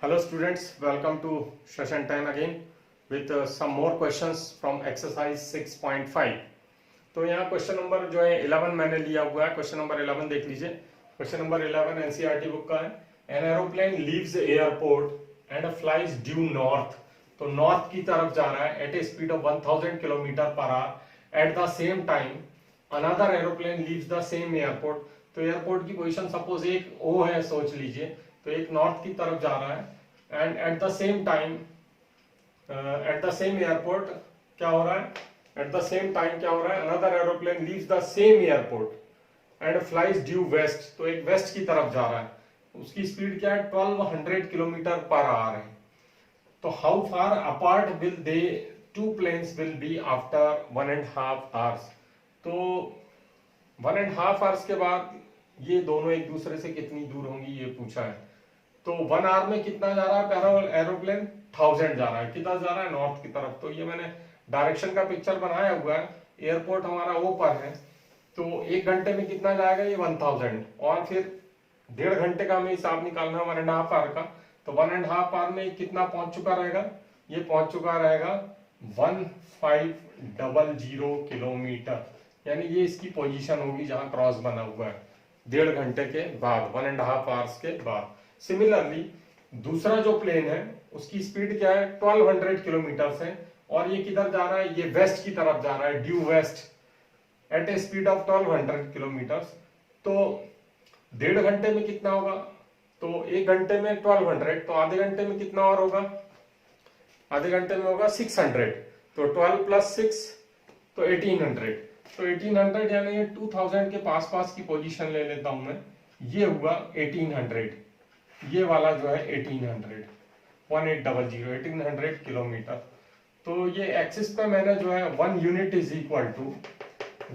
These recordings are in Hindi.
Hello students, welcome to session 10 again with some more questions from exercise 6.5. तो यहाँ क्वेश्चन नंबर जो है 11 मैंने लिया हुआ है। क्वेश्चन नंबर 11 देख लीजिए। क्वेश्चन नंबर 11 एनसीईआरटी बुक का है। An aeroplane leaves airport and flies due north. तो नॉर्थ की तरफ जा रहा है at a speed of 1000 kilometre per hour. At the same time another aeroplane leaves the same airport. तो एयरपोर्ट की पोजीशन सपोज एक ओ है, सोच लीजिए। तो एक नॉर्थ की तरफ जा रहा है and eight the same time eight the same airport क्या हो रहा है, एट द सेम टाइम क्या हो रहा है, another aeroplane leaves the same airport and flies due west. तो एक वेस्ट की तरफ जा रहा है, उसकी स्पीड क्या है 1200 किलोमीटर पर आवर है। तो how far apart will they two planes will be after 1.5 hours. तो 1.5 आवर्स के बाद ये दोनों एक दूसरे से कितनी दूर होंगी ये पूछा है। तो 1 आवर में कितना जा रहा है एरोप्लेन 1000 जा रहा है। कितना जा रहा है नॉर्थ की तरफ। तो ये मैंने डायरेक्शन का पिक्चर बनाया हुआ है। एयरपोर्ट हमारा वो पर है, तो 1 घंटे में कितना जाएगा ये 1000। और फिर 1.5 घंटे का हमें हिसाब निकालना है 1.5 आवर का। तो 1.5 आवर में कितना पहुंच चुका रहेगा, ये पहुंच चुका रहेगा 1500 किलोमीटर। यानी ये इसकी पोजीशन होगी जहां क्रॉस बना हुआ है 1.5 घंटे के बाद, 1.5 आवर्स के बाद। सिमिलरली दूसरा जो प्लेन है उसकी स्पीड क्या है 1200 किलोमीटर है और ये किधर जा रहा है, ये वेस्ट की तरफ जा रहा है, due west at a speed of 1200 kilometre. तो 1.5 घंटे में कितना होगा, तो 1 घंटे में 1200, तो आधे घंटे में कितना और होगा, आधे घंटे में होगा 600। तो 12 + 6 तो 1800। तो 1800 यानी ये 2000 के पास पास की पोजीशन ले लेता हूं मैं। ये हुआ 1800, ये वाला जो है 1800, 1800 किलोमीटर। तो ये एक्सिस पे मैंने जो है 1 unit is equal to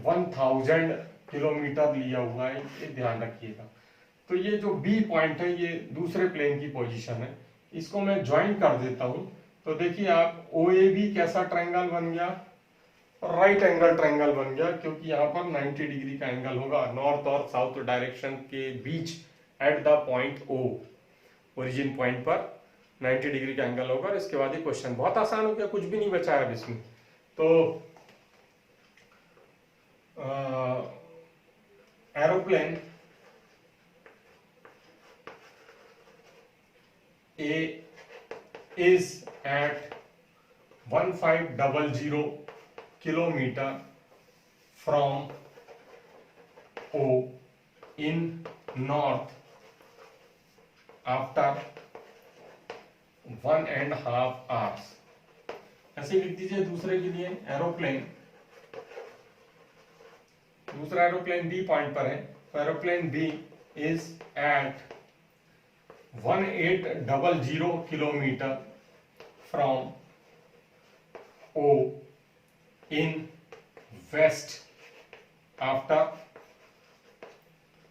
1000 kilometre लिया हुआ है, ये ध्यान रखिएगा। तो ये जो बी पॉइंट है ये दूसरे प्लेन की पोजीशन है, इसको मैं ज्वाइन कर देता हूं। तो देखिए आप OAB कैसा ट्रायंगल बन गया, राइट एंगल ट्रायंगल बन गया, क्योंकि यहाँ पर 90 डिग्री का एंगल होगा नॉर्थ और साउथ डायरेक्शन के बीच at the point O, origin point पर 90 डिग्री का एंगल होगा। और इसके बाद ये क्वेश्चन बहुत आसान हो गया, कुछ भी नहीं बचा है अब इसमें। तो aeroplane A is at 1500 kilometer from O in north after 1.5 hours। ऐसे लिख दीजिए दूसरे के लिए एरोप्लेन, दूसरा एरोप्लेन बी पॉइंट पर है। तो aeroplane B is at 1800 kilometre from O in west after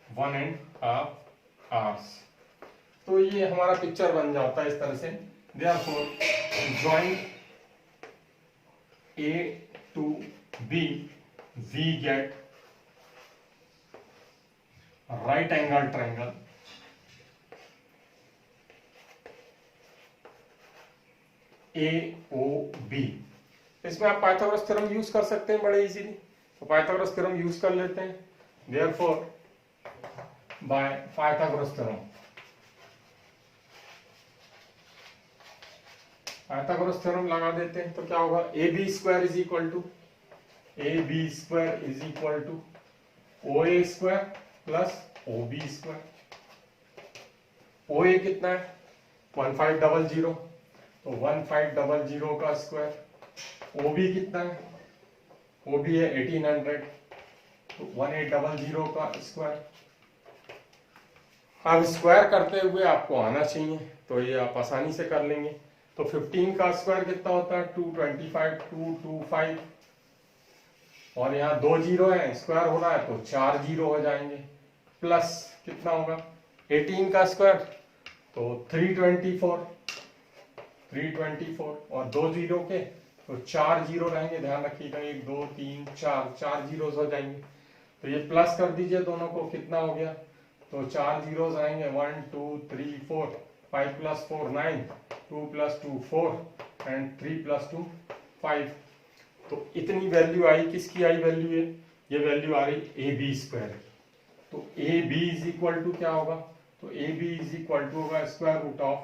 1.5 hours। तो ये हमारा पिक्चर बन जाता है इस तरह से। Therefore join A to B, we get right angle triangle AOB। इसमें आप पाइथागोरस थ्योरम यूज कर सकते हैं बड़े इजीली। तो पाइथागोरस थ्योरम यूज कर लेते हैं। Therefore by Pythagoras theorem, Pythagoras theorem लगा देते हैं। तो क्या होगा, AB square is equal to OA square plus OB square. OA कितना है 1500, तो 1500 का स्क्वायर। OB कितना है, OB है 1800, तो 1800 का स्क्वायर। अब स्क्वायर करते हुए आपको आना चाहिए, तो ये आप आसानी से कर लेंगे। तो 15 का स्क्वायर कितना होता है 225, 225, और यहाँ 2 जीरो है, स्क्वायर हो रहा है तो 4 जीरो हो जाएंगे। प्लस कितना होगा 18 का स्क्वायर तो 324, और 2 जीरो के तो 4 जीरो रहेंगे। ध्यान रखिएगा 1 2 3 4 जीरोस हो जाएंगे। तो ये प्लस कर दीजिए दोनों को, कितना हो गया, तो 4 जीरोस आएंगे 1 2 3 4, 5 plus 4 9, 2 plus 2 4 एंड 3 plus 2 5। तो इतनी वैल्यू आई, किसकी आई वैल्यू है, ये वैल्यू आ रही ए बी स्क्वायर। तो A B is equal to क्या होगा, तो A B is equal to होगा स्क्वायर रूट ऑफ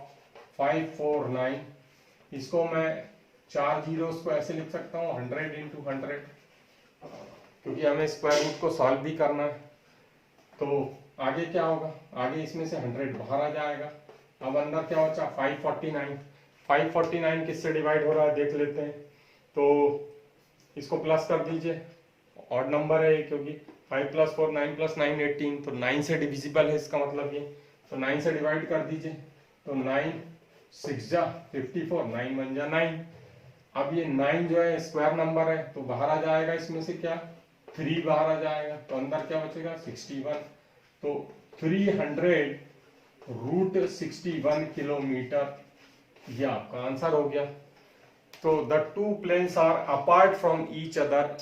5 4 9, इसको मैं 4 जीरोस को ऐसे लिख सकता हूँ 100 इंटू 100, क्योंकि हमें स्क्वायर रूट को सॉल्व भी करना है। तो आगे क्या होगा, आगे इसमें से 100 बाहर आ जाएगा। अब अंदर क्या बचा 549, 549 किससे डिवाइड हो रहा है देख लेते हैं। तो इसको प्लस कर दीजिए, ऑड नंबर है क्योंकि 5 plus 4 9 plus 9 18, तो 9 से डिविजिबल है इसका मतलब ये। तो 9 से डिवाइड कर दीजिए, तो 9 6 जा 54, 9 1 जा 9। अब ये 9 जो है स्क्वायर नंबर है, तो बाहर आ जाएगा इसमें से क्या 3 बाहर आ जाएगा, तो अंदर क्या बचेगा 61। तो 300 रूट 61 किलोमीटर, ये आपका आंसर हो गया। तो the two planes are apart from each other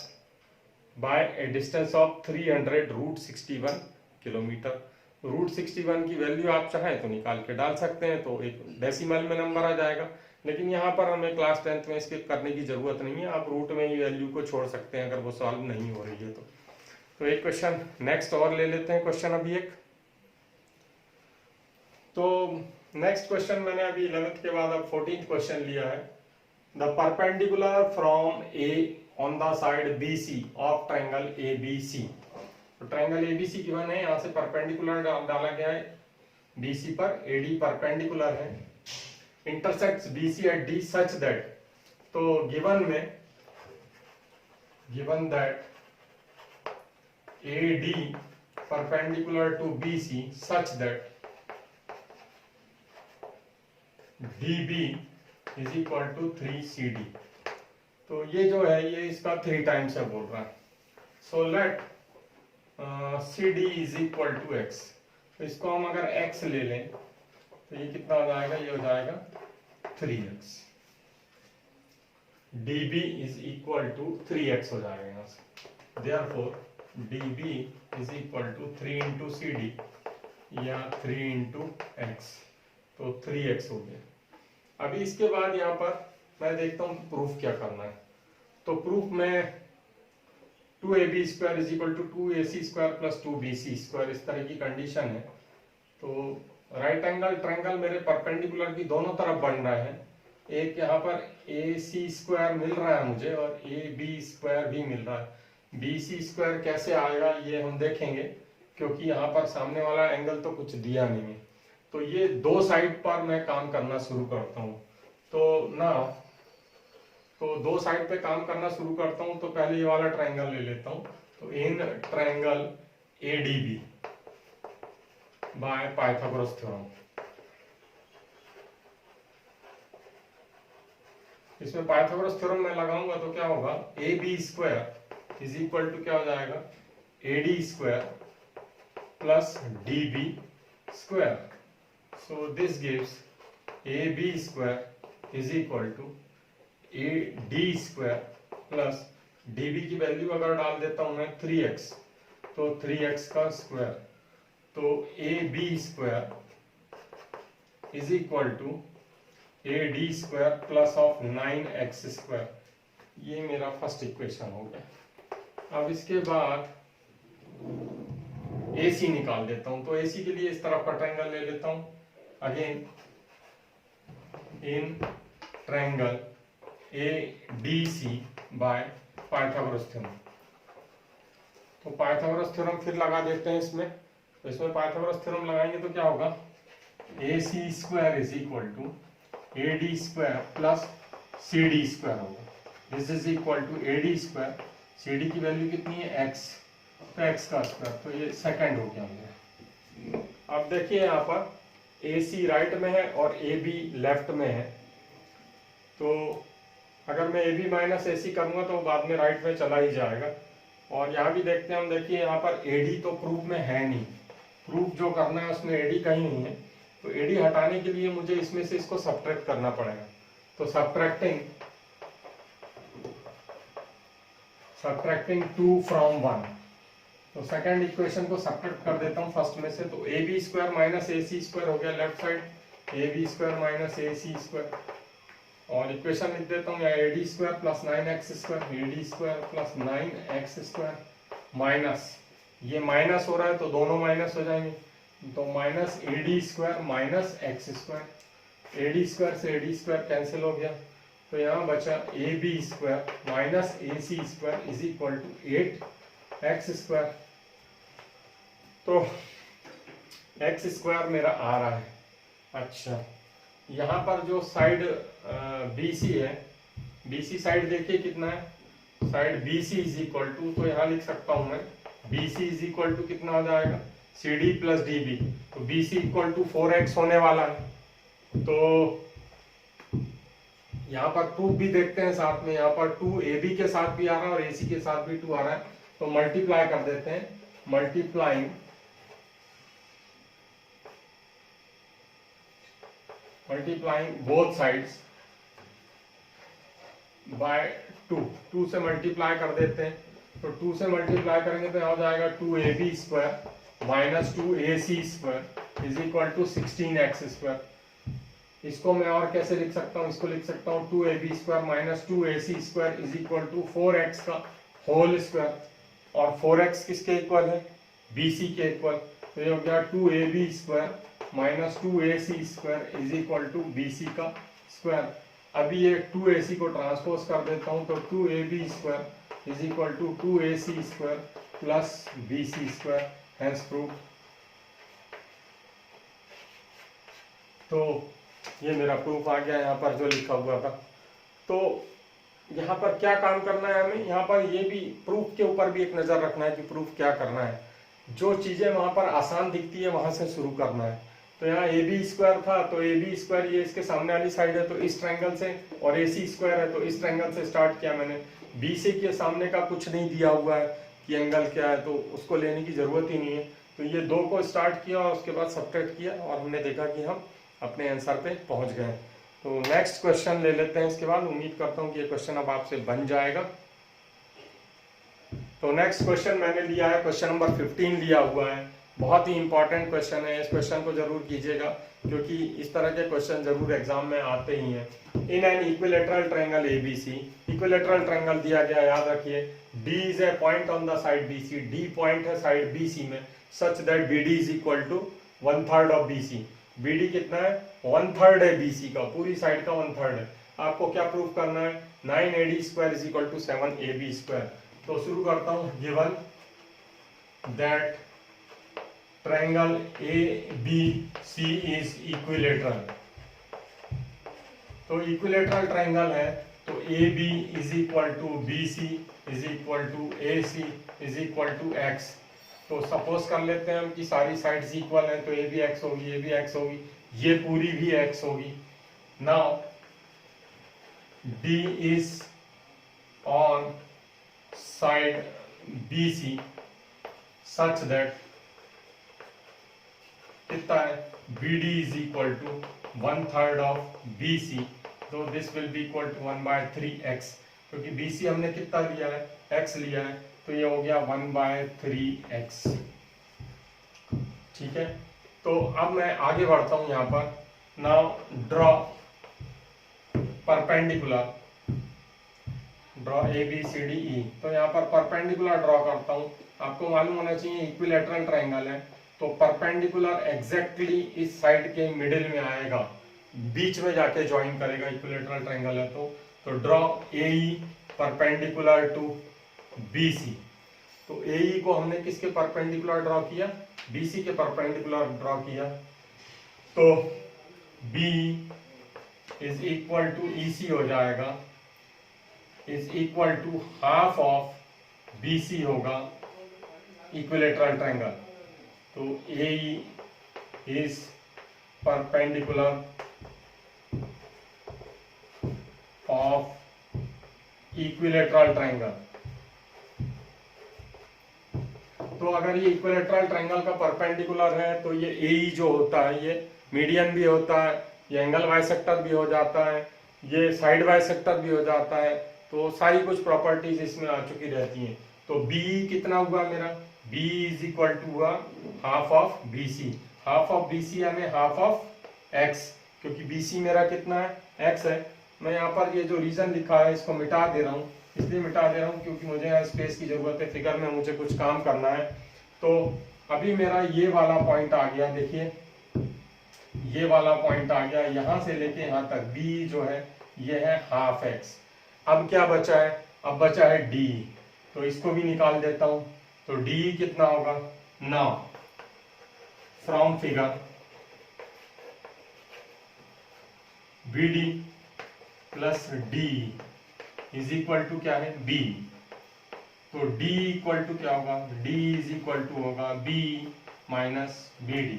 by a distance of 300 root 61 kilometre. Root 61 की वैल्यू आप चाहें तो निकाल के डाल सकते हैं, तो एक डेसिमल में नंबर आ जाएगा, लेकिन यहाँ पर हमें क्लास 10th में स्किप करने की जरूरत नहीं है, आप रूट में ही वैल्यू को छोड़ सकते हैं अगर वो सॉल्व नहीं हो रही है तो एक क्वेश्चन नेक्स्ट और ले लेते हैं, क्वेश्चन अभी एक। तो नेक्स्ट क्वेश्चन मैंने अभी 11th के बाद अब 14th क्वेश्चन लिया है। The perpendicular from A on the side B C of triangle A B C. तो triangle A B C given है, यहाँ से परपेंडिकुलर डाला गया है बी सी पर, ए डी परपेंडिकुलर है, intersects B C at D such that. तो गिवन में given that A D perpendicular to B C such that D B is equal to 3CD। तो ये जो है ये इसका 3 टाइम्स है बोल रहा है। So let CD is equal to x। तो इसको हम अगर x ले लें तो ये कितना हो जाएगा, ये हो जाएगा 3x। dB is equal to 3x हो जाएगा यहाँ से। Therefore dB is equal to 3 into CD या 3 इंटू x, तो 3x हो गया। अभी इसके बाद यहाँ पर मैं देखता हूँ प्रूफ क्या करना है। तो प्रूफ में 2AB square is equal to 2AC square plus 2BC square, इस तरह की कंडीशन है। तो राइट एंगल ट्रायंगल मेरे परपेंडिकुलर की दोनों तरफ बन रहा है, एक यहाँ पर AC स्क्वायर मिल रहा है मुझे और AB स्क्वायर भी मिल रहा है। BC स्क्वायर कैसे आएगा ये हम देखेंगे, क्योंकि यहाँ पर सामने वाला एंगल तो कुछ दिया नहीं है। तो ये दो साइड पर मैं काम करना शुरू करता हूँ। तो दो साइड पे काम करना शुरू करता हूँ। तो पहले ये वाला ट्रायंगल ले लेता हूँ। तो in triangle ADB by Pythagoras theorem, इसमें पाइथागोरस थ्योरम में लगाऊंगा तो क्या होगा, AB square is equal to क्या हो जाएगा, AD square plus DB square. So this gives AB square is equal to AD square plus DB की वैल्यू अगर डाल देता हूं मैं 3x, तो 3x का स्क्वायर, तो AB square is equal to AD square plus of 9x square. ये मेरा फर्स्ट इक्वेशन हो गया। अब इसके बाद AC निकाल देता हूं। तो AC के लिए इस तरफ का ट्रायंगल ले लेता हूं। Again in triangle ADC by Pythagoras theorem। तो पाइथागोरस थ्योरम फिर लगा देते हैं इसमें। तो इसमें पाइथागोरस थ्योरम लगाएंगे तो क्या होगा, AC square is equal to AD square plus CD square होगा। This is equal to AD square, CD की वैल्यू कितनी है x, तो x का स्क्वायर, तो ये सेकंड हो गया मेरा। अब देखिए यहाँ पर AC राइट में है और AB लेफ्ट में है। तो अगर मैं AB माइनस AC करूंगा तो बाद में राइट में चला ही जाएगा। और यहाँ भी देखते हैं हम, देखिए यहाँ पर AD तो प्रूफ में है नहीं, प्रूफ जो करना है उसमें AD कहीं नहीं है। तो AD हटाने के लिए मुझे इसमें से इसको सब्ट्रैक्ट करना पड़ेगा। तो सब्ट्रैक्टिंग 2 फ्रॉम 1, तो सेकंड इक्वेशन को सब्ट्रैक्ट कर देता हूं फर्स्ट में से। तो AB square minus AC square हो गया left side, A B square minus A C square, और इक्वेशन लिख देता हूँ, या A D square plus 9x square, A D square plus 9x square minus, ये माइनस हो रहा है तो दोनों माइनस हो जाएंगे, तो minus A D square minus X square, A D square से ए डी स्क्वायर कैंसिल हो गया, तो यहाँ बचा A B square minus A C square is equal to 8x square. तो x स्क्वायर मेरा आ रहा है। अच्छा, यहाँ पर जो साइड BC है, BC साइड देखिए कितना है, side BC is equal to, तो यहाँ लिख सकता हूँ मैं BC इज इक्वल टू कितना हो जाएगा, CD प्लस DB, तो BC इक्वल टू 4x होने वाला है। तो यहाँ पर प्रूफ भी देखते हैं साथ में, यहाँ पर 2 AB के साथ भी आ रहा है और AC के साथ भी 2 आ रहा है, तो मल्टीप्लाई कर देते हैं, मल्टीप्लाइंग बोथ साइड्स बाय 2 से मल्टीप्लाई कर देते हैं, तो 2 से मल्टीप्लाई करेंगे तो यहाँ हो जाएगा 2AB square minus 2AC square is equal to 16x square. इसको मैं और कैसे लिख सकता हूँ, इसको लिख सकता हूँ 2AB square minus 2AC square is equal to 4x का होल स्क्वायर, और 4x किसके इक्वल है, BC के इक्वल, तो ये हो गया 2AB square minus 2AC square is equal to BC का स्क्वायर। अभी ये 2AC को ट्रांसपोज कर देता हूँ, तो 2AB square is equal to 2AC square plus BC square, hence proof. तो ये मेरा प्रूफ आ गया यहाँ पर जो लिखा हुआ था। तो यहाँ पर क्या काम करना है हमें, यहाँ पर ये भी प्रूफ के ऊपर भी एक नज़र रखना है कि प्रूफ क्या करना है। जो चीज़ें वहाँ पर आसान दिखती है वहाँ से शुरू करना है। तो यहाँ ए बी स्क्वायर था, तो ए बी स्क्वायर ये इसके सामने वाली साइड है तो इस ट्रायंगल से, और ए सी स्क्वायर है तो इस ट्रायंगल से स्टार्ट किया मैंने। बी सी के सामने का कुछ नहीं दिया हुआ है कि एंगल क्या है, तो उसको लेने की ज़रूरत ही नहीं है। तो ये 2 को स्टार्ट किया और उसके बाद सब्ट्रैक्ट किया और हमने देखा कि हम अपने आंसर पे पहुंच गए। तो नेक्स्ट क्वेश्चन ले लेते हैं इसके बाद। उम्मीद करता हूं कि ये क्वेश्चन अब आपसे बन जाएगा। तो नेक्स्ट क्वेश्चन मैंने लिया है, क्वेश्चन नंबर 15 लिया हुआ है। बहुत ही इंपॉर्टेंट क्वेश्चन है, इस क्वेश्चन को जरूर कीजिएगा क्योंकि इस तरह के क्वेश्चन जरूर एग्जाम में आते ही हैं। In an equilateral triangle ABC, equilateral triangle दिया गया, याद रखिए D is a point on the side BC, D point है साइड BC में, such that BD is equal to 1/3 of BC। BD कितना है, 1/3 है BC का, पूरी साइड का 1/3 है। आपको क्या प्रूफ करना है, 9AD square is equal to 7AB square. तो शुरू करता हूं, given that triangle ABC is equilateral. तो इक्विलेटरल ट्रायंगल है तो AB is equal to BC is equal to AC is equal to X। तो सपोज कर लेते हैं हम कि सारी साइड्स इक्वल हैं, तो ये भी x होगी, ये भी x होगी, ये पूरी भी x होगी। Now D is on side BC such that कितना है, BD is equal to 1/3 of BC, तो this will be equal to 1/3x, क्योंकि BC हमने कितना लिया है, x लिया है, तो ये हो गया 1/3x। ठीक है, तो अब मैं आगे बढ़ता हूं यहाँ पर। Now draw perpendicular, draw ABCDE। तो यहाँ पर परपेंडिकुलर ड्रॉ करता हूँ। आपको मालूम होना चाहिए इक्विलेटरल ट्रायंगल है तो परपेंडिकुलर एग्जैक्टली इस साइड के मिडिल में आएगा, बीच में जाके ज्वाइन करेगा। इक्विलेटरल ट्रायंगल है तो draw AE perpendicular to BC। तो AE को हमने किसके परपेंडिकुलर ड्रॉ किया, BC के परपेंडिकुलर ड्रॉ किया। तो BE is equal to EC हो जाएगा, is equal to half of BC होगा इक्विलेटरल ट्रायंगल। तो AE is perpendicular of equilateral triangle. तो अगर ये इक्विलेटरल ट्रायंगल का परपेंडिकुलर है तो ये AE जो होता है ये मीडियन भी होता है, ये एंगल बाइसेक्टर भी हो जाता है, ये साइड बाइसेक्टर भी हो जाता है। तो सारी कुछ प्रॉपर्टीज इसमें आ चुकी रहती हैं। तो BE कितना हुआ मेरा, BE इज इक्वल टू हुआ half of BC। Half of BC यानी हाफ ऑफ x, क्योंकि BC मेरा कितना है x है। मैं यहाँ पर ये जो रीजन लिखा है इसको मिटा दे रहा हूँ, इसलिए मिटा दे रहा हूँ क्योंकि मुझे यहाँ स्पेस की जरूरत है, फिगर में मुझे कुछ काम करना है। तो अभी मेरा ये वाला पॉइंट आ गया, देखिए ये वाला पॉइंट आ गया, यहाँ से लेके यहाँ तक B जो है ये है हाफ x। अब क्या बचा है, अब बचा है D, तो इसको भी निकाल देता हूं। तो D कितना होगा, now from figure BD plus D is equal to क्या है B। तो D इक्वल टू क्या होगा, D इज इक्वल टू होगा B माइनस BD।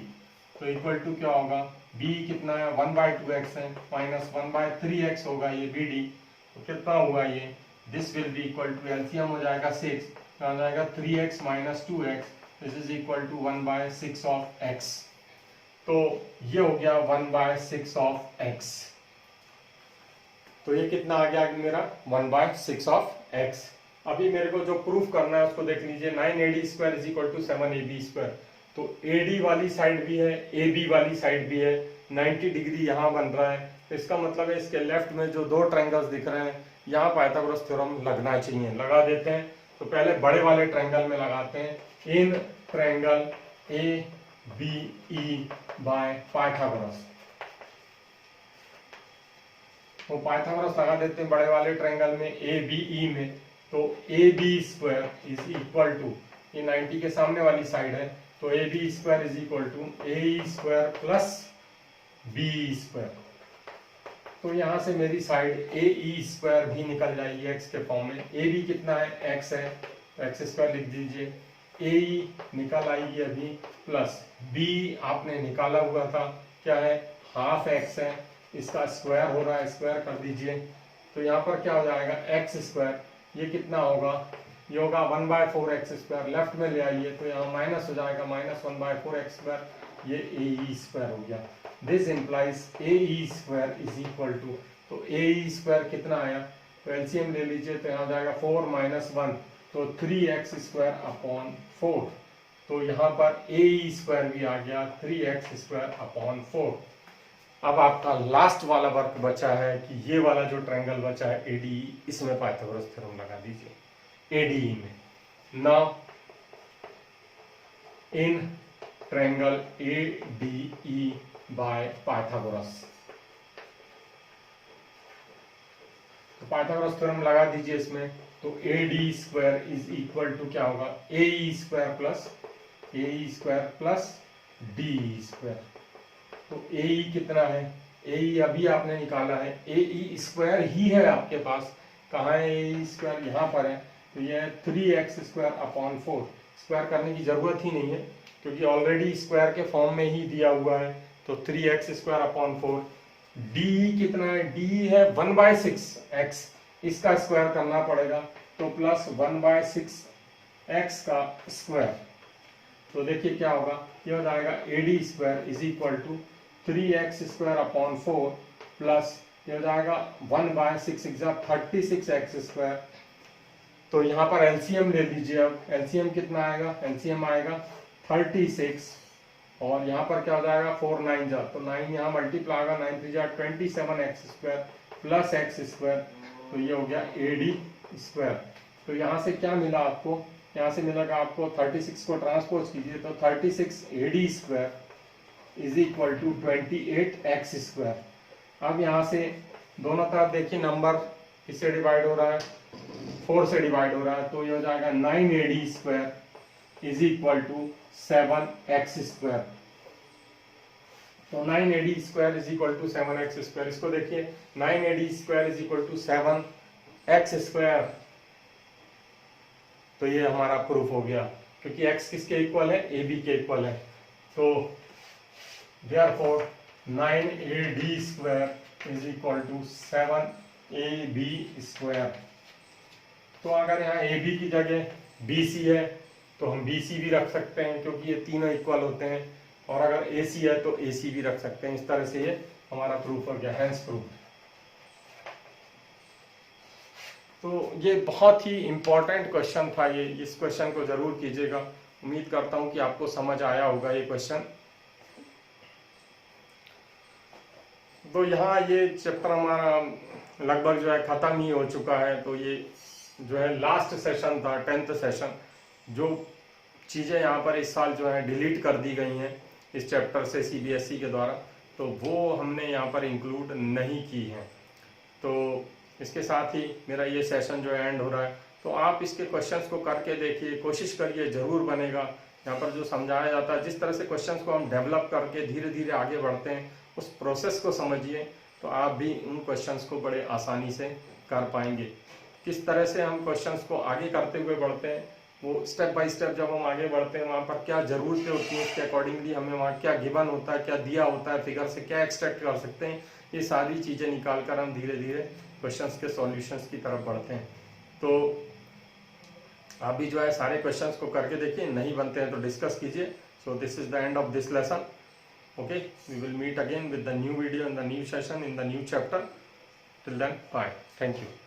तो इक्वल टू क्या होगा, B कितना है 1/2x है, माइनस 1/3x होगा ये BD। तो कितना हुआ ये, this will be equal to LCM हो जाएगा 6, तो आ जाएगा 3x minus 2x, this is equal to 1/6 of x। तो ये हो गया 1/6 ऑफ x। तो ये कितना आ गया मेरा 1/6 ऑफ x। अभी मेरे को जो प्रूफ करना है उसको देख लीजिए, 9AD² is equal to 7AB²। तो AD वाली साइड भी है, AB वाली साइड भी है, 90 डिग्री यहाँ बन रहा है। तो इसका मतलब है इसके लेफ्ट में जो दो ट्रायंगल्स दिख रहे हैं यहाँ पाइथागोरस थ्योरम लगना चाहिए। लगा देते हैं। तो पहले बड़े वाले ट्रायंगल में लगाते हैं, in triangle ABE by Pythagoras. तो पाइथागोरस लगा देते हैं बड़े वाले ट्रायंगल में ABE में। तो AB² इज इक्वल टू, ये 90 के सामने वाली साइड है, तो AB² is equal to AE² plus BE²। तो यहां से मेरी साइड AE² भी निकल जाएगी x के फॉर्म में। AB कितना है, x है, तो x² लिख दीजिए। AE निकल आएगी अभी, प्लस B आपने निकाला हुआ था, क्या है हाफ x है, इसका स्क्वायर हो रहा है, स्क्वायर कर दीजिए। तो यहाँ पर क्या हो जाएगा x², ये कितना होगा, ये होगा 1/4x², लेफ्ट में ले आइए तो यहाँ माइनस हो जाएगा, माइनस 1/4x², ये AE² हो गया। This implies AE² is equal to, तो AE² कितना आया, तो एलसीएम ले लीजिए, तो यहाँ हो जाएगा 4 - 1, तो 3x² अपॉन 4। तो यहाँ पर AE² भी आ गया 3x² अपॉन 4। अब आपका लास्ट वाला वर्क बचा है कि ये वाला जो ट्रायंगल बचा है ADE, इसमें पाइथागोरस थ्योरम लगा दीजिए ADE में। Now in triangle ADE by Pythagoras, तो पाइथागोरस थ्योरम लगा दीजिए इसमें। तो AD² इज इक्वल टू क्या होगा, AE² प्लस DE²। तो AE कितना है, AE अभी आपने निकाला है, AE² ही है आपके पास, कहाँ है AE², यहाँ पर है। तो ये 3x² अपॉन 4, स्क्वायर करने की जरूरत ही नहीं है क्योंकि ऑलरेडी स्क्वायर के फॉर्म में ही दिया हुआ है। तो 3x² अपॉन 4। DE कितना है, DE है 1/6x, इसका स्क्वायर करना पड़ेगा, तो प्लस 1/6x का स्क्वायर। तो देखिए क्या होगा, ये हो जाएगा AD² is equal to 3x² upon 4 plus ये हो जाएगा 1/6 36x²। तो यहाँ पर एलसीएम ले लीजिए। अब एलसीएम कितना आएगा, एलसीएम आएगा 36, और यहाँ पर क्या हो जाएगा 4 9 जा, तो 9 यहाँ मल्टीप्लाई होगा, 9 3 जा 27x² प्लस x²। तो ये हो गया AD²। तो यहाँ से क्या मिला आपको, यहाँ से मिलेगा आपको 36 को ट्रांसपोज कीजिए, तो 36 AD² is equal to 28x²। अब यहाँ से दोनों तरफ देखिए नंबर किससे डिवाइड हो रहा है, 4 से डिवाइड हो रहा है, तो ये हो जाएगा 9AD² is equal to 7x²। तो 9AD² is equal to 7x²। इसको देखिए 9AD² is equal to 7x²। तो ये हमारा प्रूफ हो गया क्योंकि x किसके इक्वल है, AB के इक्वल है। तो therefore 9AD² is equal to 7AB²। तो अगर यहाँ AB की जगह BC है तो हम BC भी रख सकते हैं क्योंकि ये तीनों इक्वल होते हैं, और अगर AC है तो AC भी रख सकते हैं। इस तरह से ये हमारा प्रूफ हो गया, हैंस प्रूफ। तो ये बहुत ही इंपॉर्टेंट क्वेश्चन था ये, इस क्वेश्चन को जरूर कीजिएगा। उम्मीद करता हूं कि आपको समझ आया होगा ये क्वेश्चन। तो यहाँ ये चैप्टर हमारा लगभग जो है ख़त्म ही हो चुका है। तो ये जो है लास्ट सेशन था, 10th सेशन। जो चीज़ें यहाँ पर इस साल जो है डिलीट कर दी गई हैं इस चैप्टर से सीबीएसई के द्वारा, तो वो हमने यहाँ पर इंक्लूड नहीं की हैं। तो इसके साथ ही मेरा ये सेशन जो है एंड हो रहा है। तो आप इसके क्वेश्चंस को करके देखिए, कोशिश करिए, ज़रूर बनेगा। यहाँ पर जो समझाया जाता है, जिस तरह से क्वेश्चंस को हम डेवलप करके धीरे धीरे आगे बढ़ते हैं, उस प्रोसेस को समझिए तो आप भी उन क्वेश्चंस को बड़े आसानी से कर पाएंगे। किस तरह से हम क्वेश्चंस को आगे करते हुए बढ़ते हैं, वो स्टेप बाय स्टेप जब हम आगे बढ़ते हैं, वहाँ पर क्या ज़रूरतें होती हैं, उसके अकॉर्डिंगली हमें वहाँ क्या गिवन होता है, क्या दिया होता है, फिगर से क्या एक्सट्रैक्ट कर सकते हैं, ये सारी चीज़ें निकाल कर हम धीरे धीरे क्वेश्चंस के सॉल्यूशंस की तरफ बढ़ते हैं। तो आप भी जो है सारे क्वेश्चंस को करके देखिए, नहीं बनते हैं तो डिस्कस कीजिए। So this is the end of this lesson. Okay, we will meet again with the new video in the new session in the new chapter. Till then, bye, thank you.